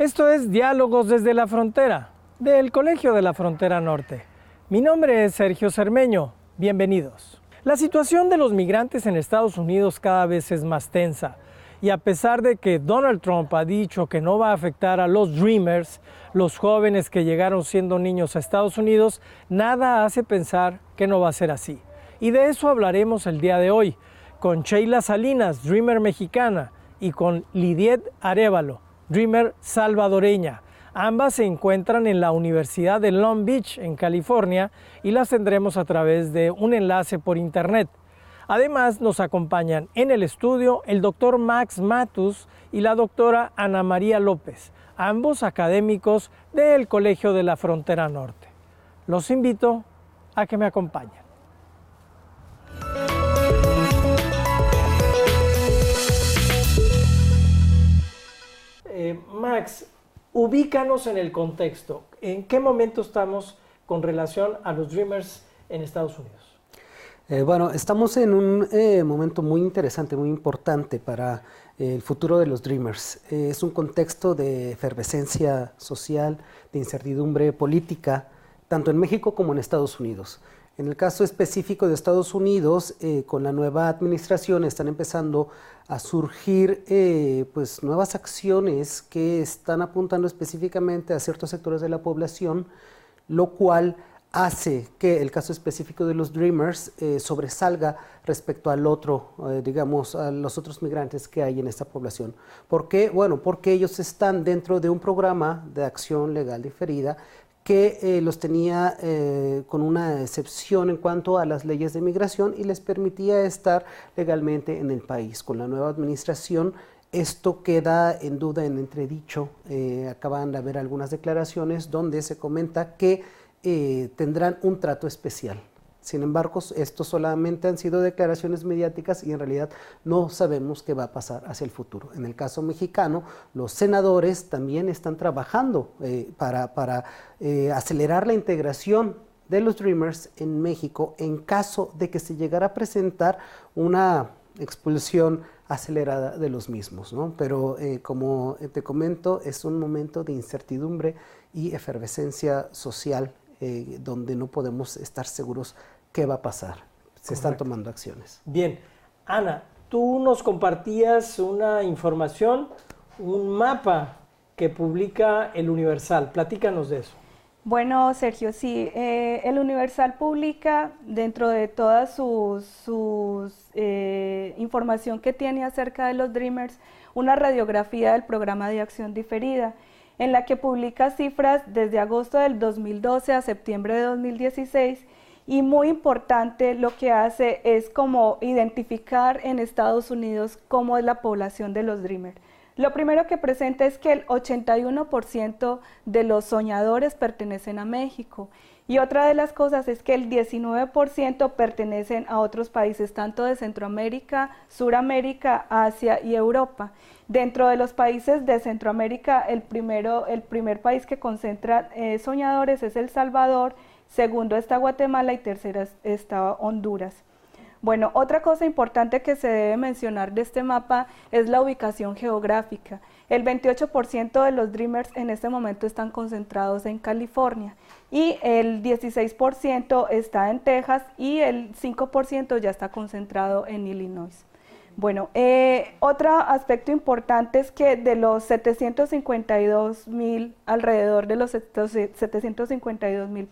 Esto es Diálogos desde la Frontera, del Colegio de la Frontera Norte. Mi nombre es Sergio Cermeño. Bienvenidos. La situación de los migrantes en Estados Unidos cada vez es más tensa. Y a pesar de que Donald Trump ha dicho que no va a afectar a los Dreamers, los jóvenes que llegaron siendo niños a Estados Unidos, nada hace pensar que no va a ser así. Y de eso hablaremos el día de hoy, con Sheila Salinas, Dreamer mexicana, y con Lidiet Arévalo, Dreamer salvadoreña. Ambas se encuentran en la Universidad de Long Beach, en California, y las tendremos a través de un enlace por internet. Además, nos acompañan en el estudio el doctor Max Matus y la doctora Ana María López, ambos académicos del Colegio de la Frontera Norte. Los invito a que me acompañen. Max, ubícanos en el contexto. ¿En qué momento estamos con relación a los Dreamers en Estados Unidos? Bueno, estamos en un momento muy interesante, muy importante para el futuro de los Dreamers. Es un contexto de efervescencia social, de incertidumbre política, tanto en México como en Estados Unidos. En el caso específico de Estados Unidos, con la nueva administración están empezando a surgir pues nuevas acciones que están apuntando específicamente a ciertos sectores de la población, lo cual hace que el caso específico de los Dreamers sobresalga respecto al otro, digamos, a los otros migrantes que hay en esta población. ¿Por qué? Bueno, porque ellos están dentro de un programa de acción legal diferida que los tenía con una excepción en cuanto a las leyes de migración y les permitía estar legalmente en el país. Con la nueva administración esto queda en duda, en entredicho. Acaban de haber algunas declaraciones donde se comenta que tendrán un trato especial. Sin embargo, esto solamente han sido declaraciones mediáticas y en realidad no sabemos qué va a pasar hacia el futuro. En el caso mexicano, los senadores también están trabajando para acelerar la integración de los Dreamers en México en caso de que se llegara a presentar una expulsión acelerada de los mismos, ¿no? Pero como te comento, es un momento de incertidumbre y efervescencia social donde no podemos estar seguros qué va a pasar. Se están tomando acciones. Bien. Ana, tú nos compartías una información, un mapa que publica El Universal. Platícanos de eso. Bueno, Sergio, sí, El Universal publica dentro de toda su información que tiene acerca de los Dreamers una radiografía del programa de acción diferida, en la que publica cifras desde agosto del 2012 a septiembre de 2016, y muy importante lo que hace es como identificar en Estados Unidos cómo es la población de los Dreamers. Lo primero que presenta es que el 81% de los soñadores pertenecen a México, y otra de las cosas es que el 19% pertenecen a otros países, tanto de Centroamérica, Suramérica, Asia y Europa. Dentro de los países de Centroamérica, el primer país que concentra soñadores es El Salvador, segundo está Guatemala y tercero está Honduras. Bueno, otra cosa importante que se debe mencionar de este mapa es la ubicación geográfica. El 28% de los Dreamers en este momento están concentrados en California y el 16% está en Texas y el 5% ya está concentrado en Illinois. Bueno, otro aspecto importante es que de los 752,000, alrededor de los 752,000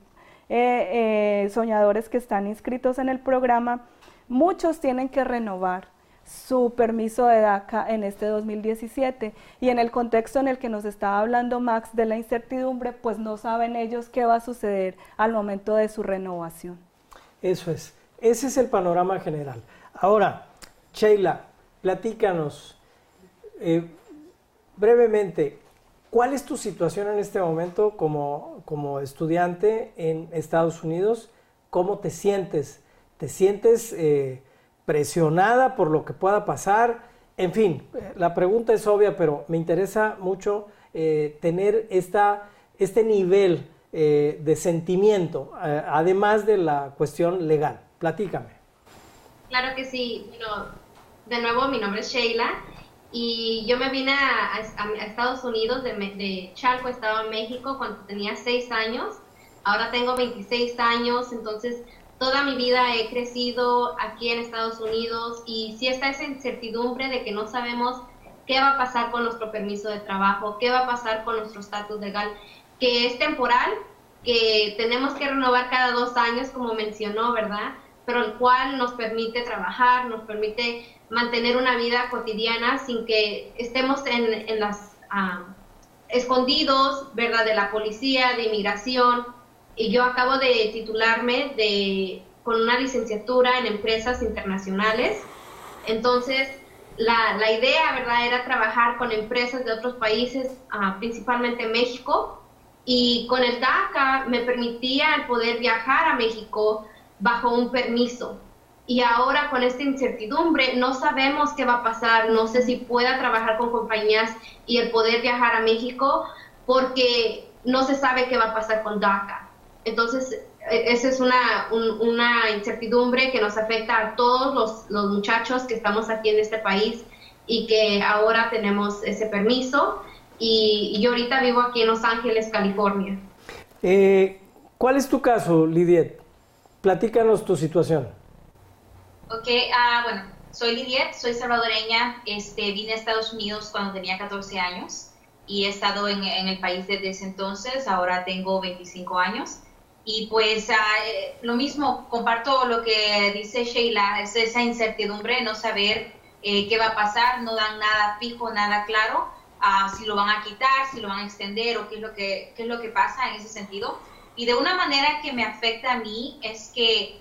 soñadores que están inscritos en el programa, muchos tienen que renovar su permiso de DACA en este 2017, y en el contexto en el que nos estaba hablando Max de la incertidumbre, pues no saben ellos qué va a suceder al momento de su renovación. Eso es, ese es el panorama general. Ahora, Sheila, platícanos brevemente, ¿cuál es tu situación en este momento como estudiante en Estados Unidos? ¿Cómo te sientes? ¿Te sientes presionada por lo que pueda pasar? En fin, la pregunta es obvia, pero me interesa mucho tener este nivel de sentimiento, además de la cuestión legal. Platícame. Claro que sí. Bueno, de nuevo, mi nombre es Sheila y yo me vine a Estados Unidos de Chalco, Estado de México, cuando tenía 6 años. Ahora tengo 26 años, entonces toda mi vida he crecido aquí en Estados Unidos y sí está esa incertidumbre de que no sabemos qué va a pasar con nuestro permiso de trabajo, qué va a pasar con nuestro estatus legal, que es temporal, que tenemos que renovar cada 2 años, como mencionó, ¿verdad? Pero el cual nos permite trabajar, nos permite mantener una vida cotidiana sin que estemos en las escondidos, ¿verdad? De la policía, de inmigración. Y yo acabo de titularme con una licenciatura en empresas internacionales. Entonces, la idea, ¿verdad?, era trabajar con empresas de otros países, principalmente México, y con el DACA me permitía el poder viajar a México bajo un permiso. Y ahora con esta incertidumbre no sabemos qué va a pasar, no sé si pueda trabajar con compañías y el poder viajar a México porque no se sabe qué va a pasar con DACA. Entonces, esa es una incertidumbre que nos afecta a todos los muchachos que estamos aquí en este país y que ahora tenemos ese permiso. Y yo ahorita vivo aquí en Los Ángeles, California. ¿Cuál es tu caso, Lidiet? Platícanos tu situación. Ok, bueno, soy Lidiet, soy salvadoreña, vine a Estados Unidos cuando tenía 14 años y he estado en el país desde ese entonces, ahora tengo 25 años. Y pues lo mismo, comparto lo que dice Sheila, es esa incertidumbre, no saber qué va a pasar, no dan nada fijo, nada claro, si lo van a quitar, si lo van a extender o qué es lo que pasa en ese sentido. Y de una manera que me afecta a mí es que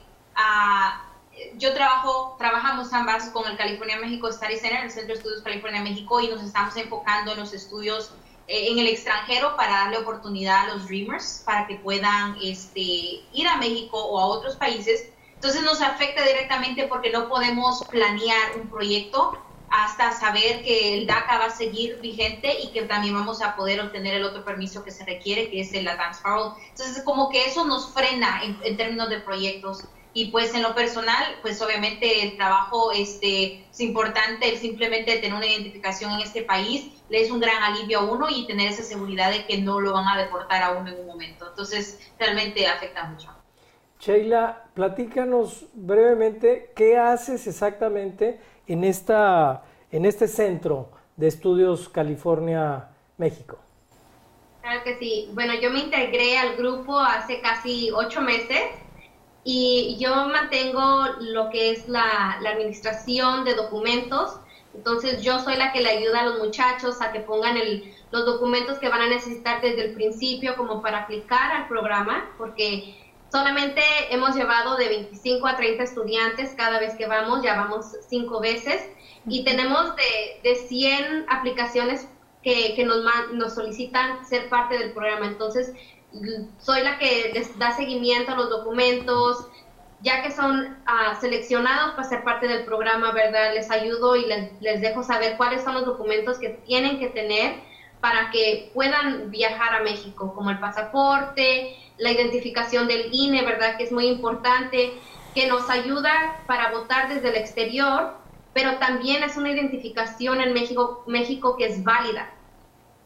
trabajamos ambas con el California México Study Center, el Centro de Estudios California México, y nos estamos enfocando en los estudios en el extranjero para darle oportunidad a los Dreamers para que puedan ir a México o a otros países. Entonces nos afecta directamente porque no podemos planear un proyecto hasta saber que el DACA va a seguir vigente y que también vamos a poder obtener el otro permiso que se requiere, que es el Advance Parole. Entonces como que eso nos frena en términos de proyectos. Y pues en lo personal, pues obviamente el trabajo es importante, el simplemente tener una identificación en este país le es un gran alivio a uno y tener esa seguridad de que no lo van a deportar a uno en un momento. Entonces realmente afecta mucho. Sheila, platícanos brevemente qué haces exactamente en este centro de estudios California México. Claro que sí. Bueno, yo me integré al grupo hace casi 8 meses. Y yo mantengo lo que es la administración de documentos. Entonces yo soy la que le ayuda a los muchachos a que pongan los documentos que van a necesitar desde el principio como para aplicar al programa, porque solamente hemos llevado de 25 a 30 estudiantes cada vez que vamos, ya vamos 5 veces, y tenemos de 100 aplicaciones que nos solicitan ser parte del programa. Entonces soy la que les da seguimiento a los documentos, ya que son seleccionados para ser parte del programa, ¿verdad? Les ayudo y les dejo saber cuáles son los documentos que tienen que tener para que puedan viajar a México, como el pasaporte, la identificación del INE, ¿verdad? Que es muy importante, que nos ayuda para votar desde el exterior, pero también es una identificación en México que es válida.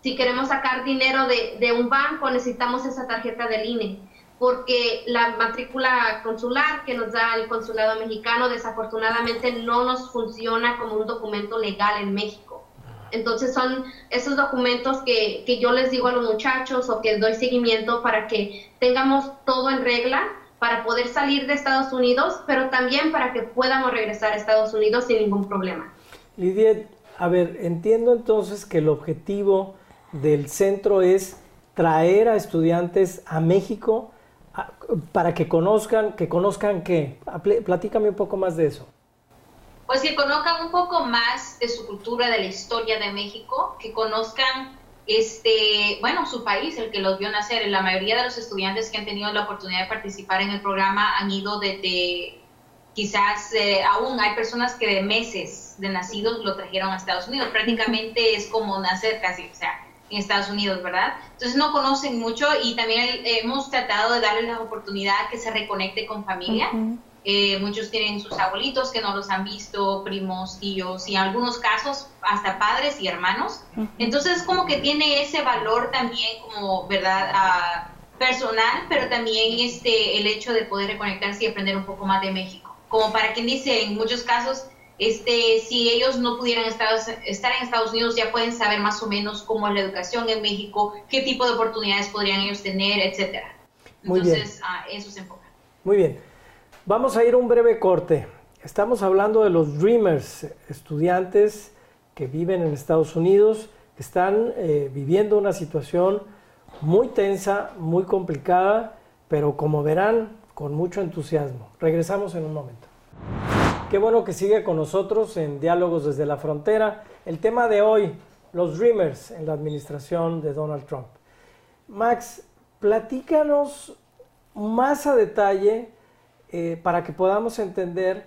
Si queremos sacar dinero de un banco, necesitamos esa tarjeta del INE, porque la matrícula consular que nos da el consulado mexicano desafortunadamente no nos funciona como un documento legal en México. Entonces son esos documentos que yo les digo a los muchachos o que doy seguimiento para que tengamos todo en regla para poder salir de Estados Unidos, pero también para que podamos regresar a Estados Unidos sin ningún problema. Lidiet, a ver, entiendo entonces que el objetivo del centro es traer a estudiantes a México para que conozcan qué. Platícame un poco más de eso. Pues que conozcan un poco más de su cultura, de la historia de México, que conozcan su país, el que los vio nacer. La mayoría de los estudiantes que han tenido la oportunidad de participar en el programa han ido desde, quizás aún hay personas que de meses de nacidos lo trajeron a Estados Unidos. Prácticamente es como nacer casi, o sea, en Estados Unidos, ¿verdad? Entonces no conocen mucho y también hemos tratado de darles la oportunidad que se reconecte con familia. muchos tienen sus abuelitos que no los han visto, primos, tíos, y en algunos casos hasta padres y hermanos. Entonces como que tiene ese valor también como, ¿verdad?, personal, pero también el hecho de poder reconectarse y aprender un poco más de México. Como para quien dice, en muchos casos, si ellos no pudieran estar en Estados Unidos, ya pueden saber más o menos cómo es la educación en México, qué tipo de oportunidades podrían ellos tener, etcétera. Entonces, eso se enfoca. Muy bien. Vamos a ir a un breve corte. Estamos hablando de los Dreamers, estudiantes que viven en Estados Unidos, que están viviendo una situación muy tensa, muy complicada, pero como verán, con mucho entusiasmo. Regresamos en un momento. Qué bueno que sigue con nosotros en Diálogos desde la Frontera. El tema de hoy, los Dreamers en la administración de Donald Trump. Max, platícanos más a detalle para que podamos entender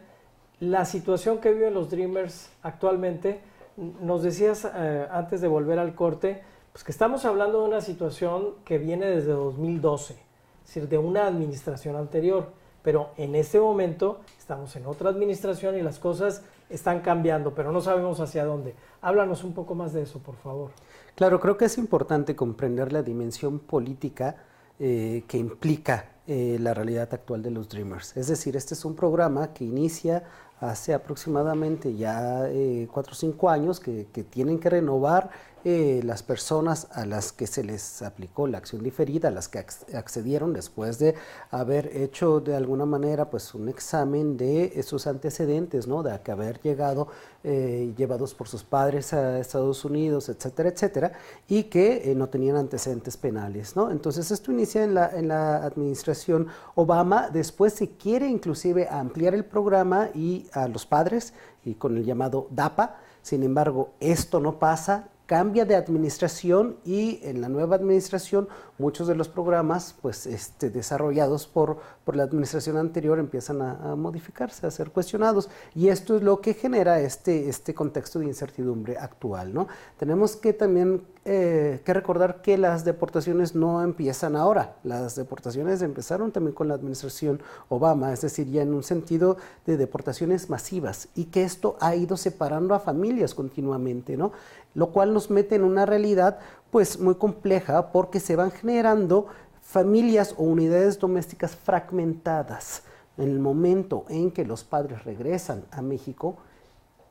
la situación que viven los Dreamers actualmente. Nos decías antes de volver al corte, pues que estamos hablando de una situación que viene desde 2012, es decir, de una administración anterior, pero en este momento estamos en otra administración y las cosas están cambiando, pero no sabemos hacia dónde. Háblanos un poco más de eso, por favor. Claro, creo que es importante comprender la dimensión política que implica la realidad actual de los Dreamers. Es decir, este es un programa que inicia hace aproximadamente ya 4 o 5 años que tienen que renovar las personas a las que se les aplicó la acción diferida, a las que accedieron después de haber hecho de alguna manera pues un examen de sus antecedentes, ¿no? De haber llegado llevados por sus padres a Estados Unidos, etcétera, etcétera, y que no tenían antecedentes penales, ¿no? Entonces esto inicia en la administración Obama. Después se quiere inclusive ampliar el programa y a los padres y con el llamado DAPA. Sin embargo, esto no pasa. Cambia de administración y en la nueva administración muchos de los programas pues, desarrollados por la administración anterior empiezan a modificarse, a ser cuestionados, y esto es lo que genera este contexto de incertidumbre actual, ¿no? Tenemos que también que recordar que las deportaciones no empiezan ahora, las deportaciones empezaron también con la administración Obama, es decir, ya en un sentido de deportaciones masivas, y que esto ha ido separando a familias continuamente, ¿no? Lo cual nos mete en una realidad pues muy compleja porque se van generando familias o unidades domésticas fragmentadas. En el momento en que los padres regresan a México,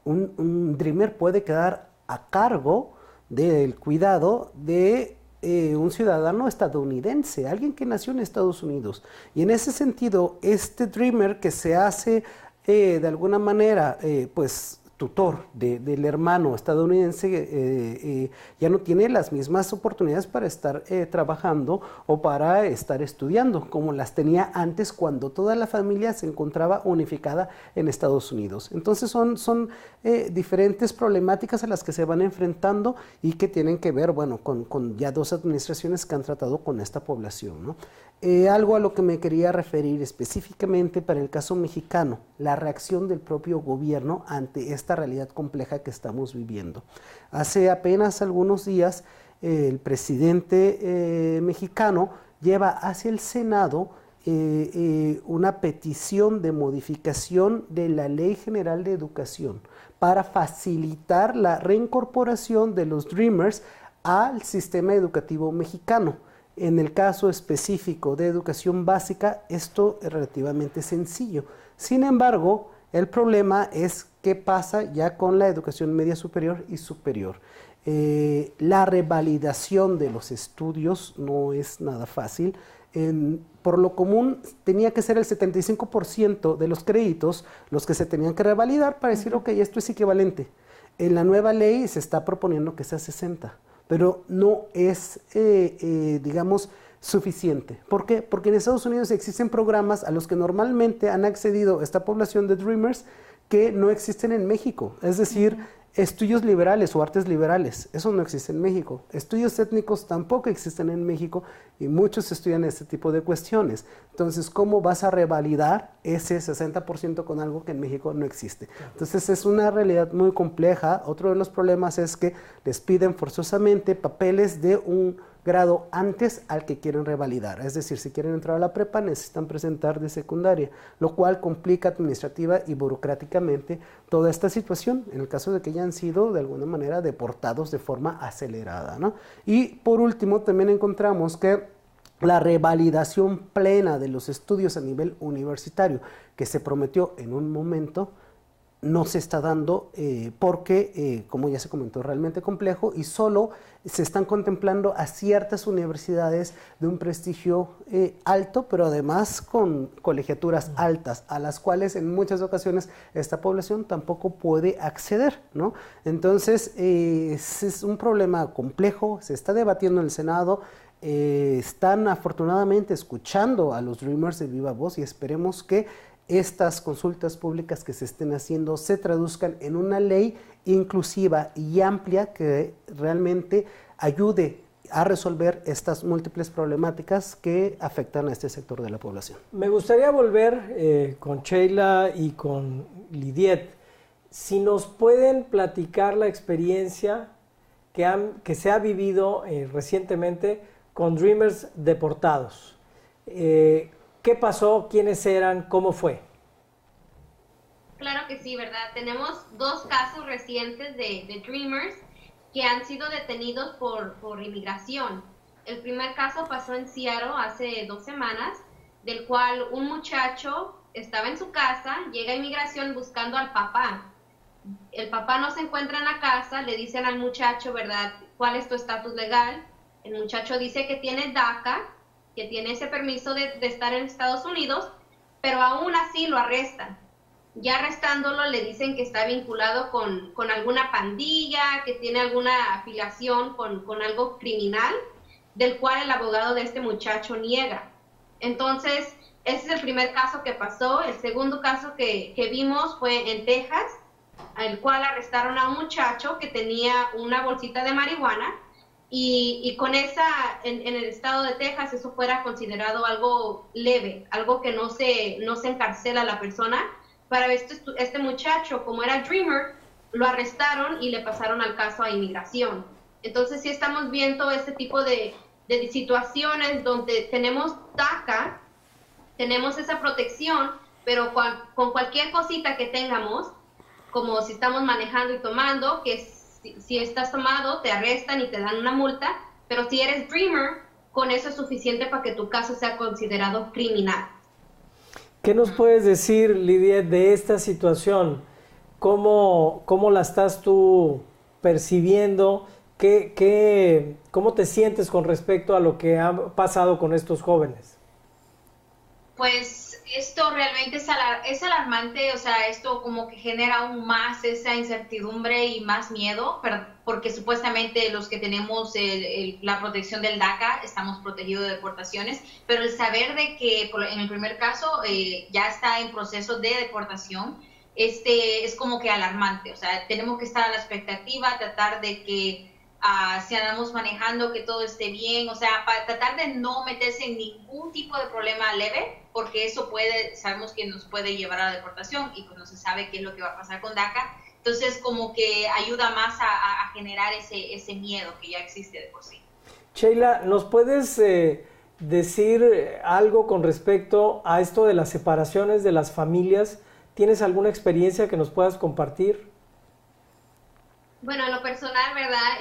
un Dreamer puede quedar a cargo del cuidado de un ciudadano estadounidense, alguien que nació en Estados Unidos. Y en ese sentido, este Dreamer que se hace de alguna manera pues tutor del hermano estadounidense ya no tiene las mismas oportunidades para estar trabajando o para estar estudiando como las tenía antes cuando toda la familia se encontraba unificada en Estados Unidos. Entonces son diferentes problemáticas a las que se van enfrentando y que tienen que ver, bueno, con ya 2 administraciones que han tratado con esta población, ¿no? Algo a lo que me quería referir específicamente para el caso mexicano, la reacción del propio gobierno ante esta realidad compleja que estamos viviendo. Hace apenas algunos días el presidente mexicano lleva hacia el Senado una petición de modificación de la Ley General de Educación para facilitar la reincorporación de los Dreamers al sistema educativo mexicano. En el caso específico de educación básica, esto es relativamente sencillo. Sin embargo, el problema es qué pasa ya con la educación media superior y superior. La revalidación de los estudios no es nada fácil. Por lo común tenía que ser el 75% de los créditos los que se tenían que revalidar para decir, ok, esto es equivalente. En la nueva ley se está proponiendo que sea 60%. Pero no es, digamos, suficiente. ¿Por qué? Porque en Estados Unidos existen programas a los que normalmente han accedido esta población de Dreamers que no existen en México. Es decir, estudios liberales o artes liberales, eso no existe en México. Estudios étnicos tampoco existen en México y muchos estudian este tipo de cuestiones. Entonces, ¿cómo vas a revalidar ese 60% con algo que en México no existe? Entonces, es una realidad muy compleja. Otro de los problemas es que les piden forzosamente papeles de un grado antes al que quieren revalidar. Es decir, si quieren entrar a la prepa necesitan presentar de secundaria, lo cual complica administrativa y burocráticamente toda esta situación, en el caso de que hayan sido de alguna manera deportados de forma acelerada, ¿no? Y por último, también encontramos que la revalidación plena de los estudios a nivel universitario que se prometió en un momento no se está dando porque, como ya se comentó, es realmente complejo y solo se están contemplando a ciertas universidades de un prestigio alto, pero además con colegiaturas altas, a las cuales en muchas ocasiones esta población tampoco puede acceder, ¿no? Entonces, es un problema complejo, se está debatiendo en el Senado, están afortunadamente escuchando a los Dreamers de viva voz y esperemos que estas consultas públicas que se estén haciendo se traduzcan en una ley inclusiva y amplia que realmente ayude a resolver estas múltiples problemáticas que afectan a este sector de la población. Me gustaría volver con Sheila y con Lidiet. Si nos pueden platicar la experiencia que se ha vivido recientemente con Dreamers deportados. ¿Qué pasó? ¿Quiénes eran? ¿Cómo fue? Claro que sí, ¿verdad? Tenemos 2 casos recientes de Dreamers que han sido detenidos por inmigración. El primer caso pasó en Seattle hace 2 semanas, del cual un muchacho estaba en su casa, llega a inmigración buscando al papá. El papá no se encuentra en la casa, le dicen al muchacho, ¿verdad?, ¿cuál es tu estatus legal? El muchacho dice que tiene DACA, que tiene ese permiso de estar en Estados Unidos, pero aún así lo arrestan. Ya arrestándolo le dicen que está vinculado con alguna pandilla, que tiene alguna afiliación con algo criminal, del cual el abogado de este muchacho niega. Entonces, ese es el primer caso que pasó. El segundo caso que vimos fue en Texas, al cual arrestaron a un muchacho que tenía una bolsita de marihuana, y con esa, en el estado de Texas, eso fuera considerado algo leve, algo que no se encarcela a la persona. Para este muchacho, como era Dreamer, lo arrestaron y le pasaron al caso a inmigración. Entonces sí estamos viendo este tipo de situaciones donde tenemos DACA, tenemos esa protección, pero con cualquier cosita que tengamos, como si estamos manejando y tomando, que si estás tomado, te arrestan y te dan una multa, pero si eres Dreamer, con eso es suficiente para que tu caso sea considerado criminal. ¿Qué nos puedes decir, Lidia, de esta situación? ¿Cómo la estás tú percibiendo? ¿Cómo te sientes con respecto a lo que ha pasado con estos jóvenes? Pues esto realmente es alarmante, o sea, esto como que genera aún más esa incertidumbre y más miedo, porque supuestamente los que tenemos la protección del DACA estamos protegidos de deportaciones, pero el saber de que en el primer caso ya está en proceso de deportación, es como que alarmante, o sea, tenemos que estar a la expectativa, tratar de que si andamos manejando que todo esté bien, o sea, para tratar de no meterse en ningún tipo de problema leve, porque eso sabemos que nos puede llevar a la deportación y pues no se sabe qué es lo que va a pasar con DACA, entonces como que ayuda más a generar ese miedo que ya existe de por sí. Sheila, ¿nos puedes decir algo con respecto a esto de las separaciones de las familias? ¿Tienes alguna experiencia que nos puedas compartir? Bueno, en lo personal, ¿verdad?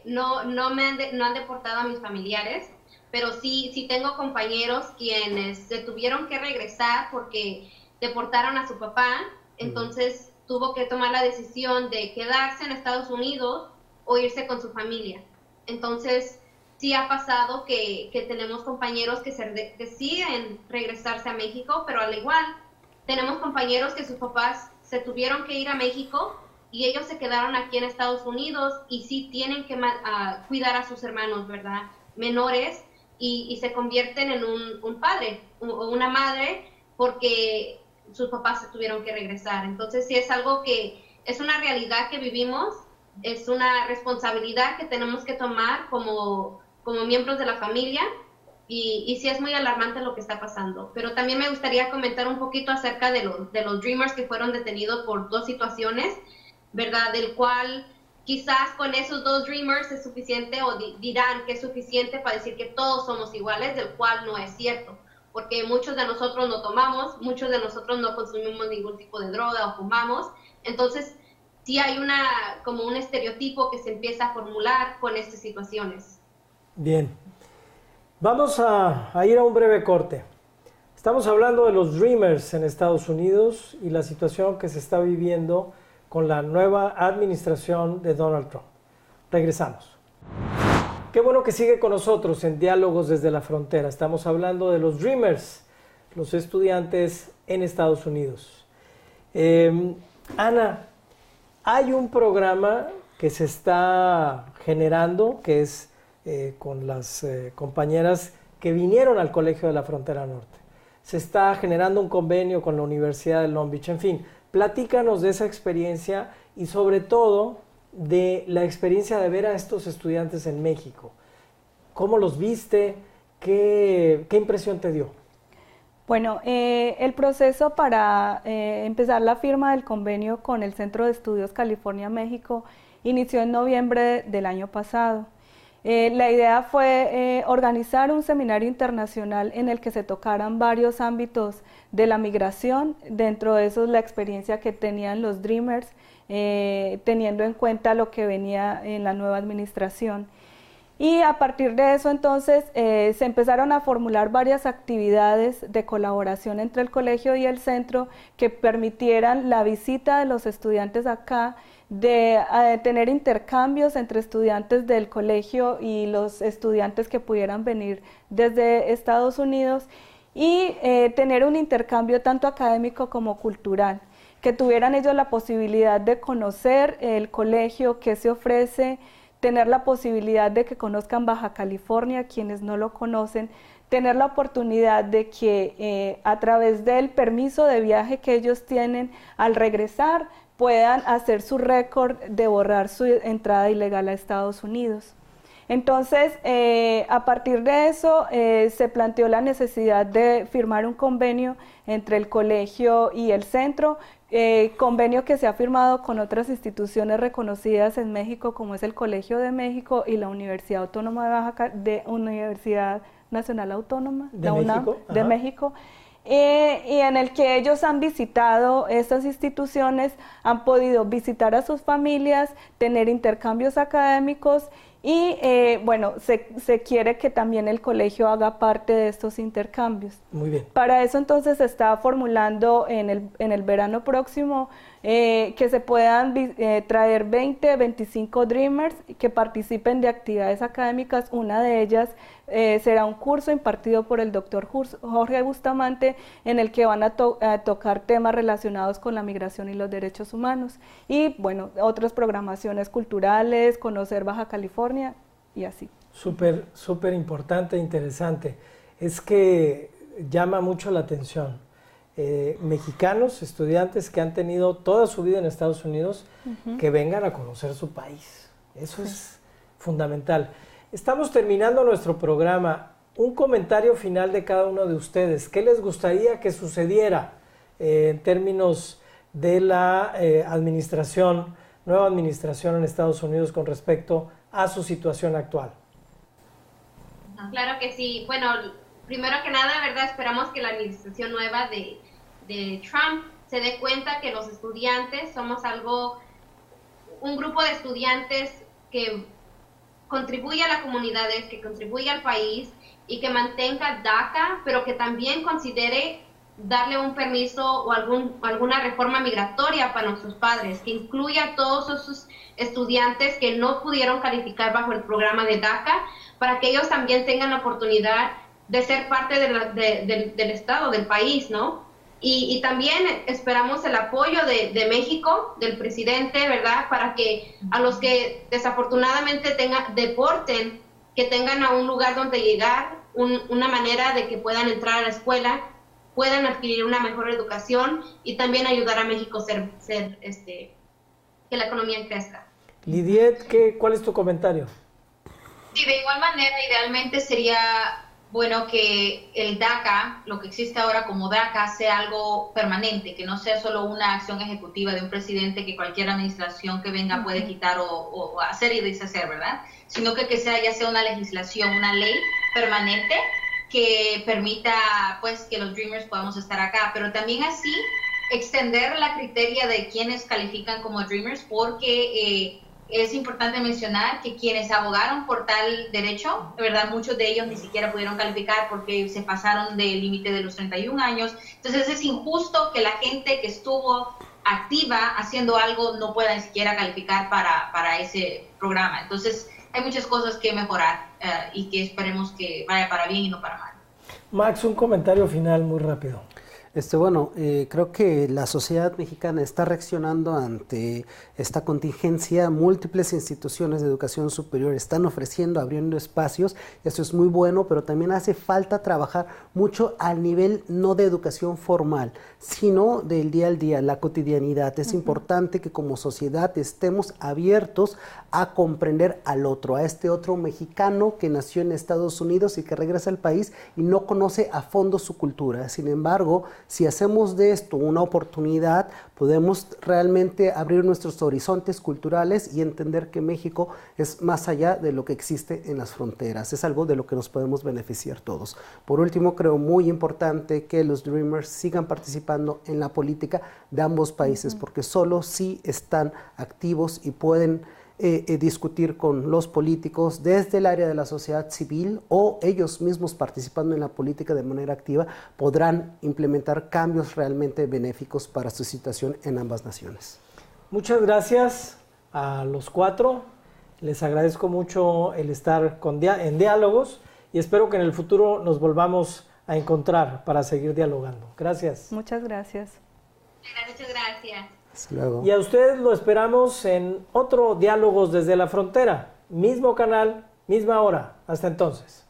No han deportado a mis familiares, pero sí tengo compañeros quienes se tuvieron que regresar porque deportaron a su papá, entonces tuvo que tomar la decisión de quedarse en Estados Unidos o irse con su familia. Entonces, sí ha pasado que tenemos compañeros que deciden regresarse a México, pero al igual, tenemos compañeros que sus papás se tuvieron que ir a México y ellos se quedaron aquí en Estados Unidos y sí tienen que cuidar a sus hermanos, ¿verdad?, menores, y se convierten en un padre o una madre porque sus papás se tuvieron que regresar. Entonces sí es algo que es una realidad que vivimos, es una responsabilidad que tenemos que tomar como miembros de la familia, y sí es muy alarmante lo que está pasando. Pero también me gustaría comentar un poquito acerca de los Dreamers que fueron detenidos por 2 situaciones, ¿verdad?, del cual quizás con esos 2 Dreamers es suficiente o dirán que es suficiente para decir que todos somos iguales, del cual no es cierto, porque muchos de nosotros no tomamos, muchos de nosotros no consumimos ningún tipo de droga o fumamos, entonces sí hay como un estereotipo que se empieza a formular con estas situaciones. Bien, vamos a ir a un breve corte. Estamos hablando de los Dreamers en Estados Unidos y la situación que se está viviendo con la nueva administración de Donald Trump. Regresamos. Qué bueno que sigue con nosotros en Diálogos desde la Frontera. Estamos hablando de los Dreamers, los estudiantes en Estados Unidos. Ana, hay un programa que se está generando, que es con las compañeras que vinieron al Colegio de la Frontera Norte. Se está generando un convenio con la Universidad de Long Beach. En fin, platícanos de esa experiencia y sobre todo de la experiencia de ver a estos estudiantes en México. ¿Cómo los viste? ¿Qué impresión te dio? Bueno, el proceso para empezar la firma del convenio con el Centro de Estudios California-México inició en noviembre del año pasado. La idea fue organizar un seminario internacional en el que se tocaran varios ámbitos de la migración, dentro de eso la experiencia que tenían los Dreamers, teniendo en cuenta lo que venía en la nueva administración. Y a partir de eso entonces se empezaron a formular varias actividades de colaboración entre el colegio y el centro que permitieran la visita de los estudiantes acá, de tener intercambios entre estudiantes del colegio y los estudiantes que pudieran venir desde Estados Unidos y tener un intercambio tanto académico como cultural, que tuvieran ellos la posibilidad de conocer el colegio, qué se ofrece, tener la posibilidad de que conozcan Baja California, quienes no lo conocen, tener la oportunidad de que a través del permiso de viaje que ellos tienen al regresar, puedan hacer su récord de borrar su entrada ilegal a Estados Unidos. Entonces, a partir de eso, se planteó la necesidad de firmar un convenio entre el colegio y el centro, convenio que se ha firmado con otras instituciones reconocidas en México, como es el Colegio de México y la Universidad Autónoma de Universidad Nacional Autónoma de México, de México. Y en el que ellos han visitado estas instituciones, han podido visitar a sus familias, tener intercambios académicos y bueno, se quiere que también el colegio haga parte de estos intercambios. Muy bien. Para eso entonces se está formulando en el verano próximo que se puedan traer 20, 25 Dreamers que participen de actividades académicas. Una de ellas será un curso impartido por el doctor Jorge Bustamante, en el que van a tocar temas relacionados con la migración y los derechos humanos. Y bueno, otras programaciones culturales, conocer Baja California y así. Súper importante e interesante. Es que llama mucho la atención. Mexicanos, estudiantes que han tenido toda su vida en Estados Unidos, que vengan a conocer su país. Eso es fundamental. Estamos terminando nuestro programa. Un comentario final de cada uno de ustedes. ¿Qué les gustaría que sucediera en términos de la nueva administración en Estados Unidos con respecto a su situación actual? Claro que sí. Bueno, primero que nada, ¿verdad? Esperamos que la administración nueva de Trump se dé cuenta que los estudiantes somos un grupo de estudiantes que contribuye a la comunidad, que contribuye al país y que mantenga DACA, pero que también considere darle un permiso o alguna reforma migratoria para nuestros padres, que incluya a todos esos estudiantes que no pudieron calificar bajo el programa de DACA, para que ellos también tengan la oportunidad de ser parte del Estado, del país, ¿no? Y también esperamos el apoyo de México, del presidente, ¿verdad? Para que a los que desafortunadamente deporten, que tengan a un lugar donde llegar, una manera de que puedan entrar a la escuela, puedan adquirir una mejor educación y también ayudar a México que la economía crezca. Lidiet, ¿cuál es tu comentario? Sí, de igual manera, idealmente sería bueno, que el DACA, lo que existe ahora como DACA, sea algo permanente, que no sea solo una acción ejecutiva de un presidente que cualquier administración que venga puede quitar o hacer y deshacer, ¿verdad? Sino que sea ya sea una legislación, una ley permanente que permita, pues, que los Dreamers podamos estar acá, pero también así extender la criteria de quienes califican como Dreamers, porque es importante mencionar que quienes abogaron por tal derecho, de verdad, muchos de ellos ni siquiera pudieron calificar porque se pasaron del límite de los 31 años. Entonces es injusto que la gente que estuvo activa haciendo algo no pueda ni siquiera calificar para ese programa. Entonces hay muchas cosas que mejorar y que esperemos que vaya para bien y no para mal. Max, un comentario final muy rápido. Creo que la sociedad mexicana está reaccionando ante esta contingencia. Múltiples instituciones de educación superior están ofreciendo, abriendo espacios. Eso es muy bueno, pero también hace falta trabajar mucho al nivel no de educación formal, sino del día al día, la cotidianidad. Es importante que como sociedad estemos abiertos a comprender al otro, a este otro mexicano que nació en Estados Unidos y que regresa al país y no conoce a fondo su cultura. Sin embargo, si hacemos de esto una oportunidad, podemos realmente abrir nuestros horizontes culturales y entender que México es más allá de lo que existe en las fronteras. Es algo de lo que nos podemos beneficiar todos. Por último, creo muy importante que los Dreamers sigan participando en la política de ambos países, porque solo si están activos y pueden discutir con los políticos desde el área de la sociedad civil o ellos mismos participando en la política de manera activa, podrán implementar cambios realmente benéficos para su situación en ambas naciones. Muchas gracias a los cuatro. Les agradezco mucho el estar en diálogos y espero que en el futuro nos volvamos a encontrar para seguir dialogando. Gracias. Muchas gracias. Muchas gracias. Hasta luego. Y a ustedes lo esperamos en otro Diálogos desde la Frontera. Mismo canal, misma hora. Hasta entonces.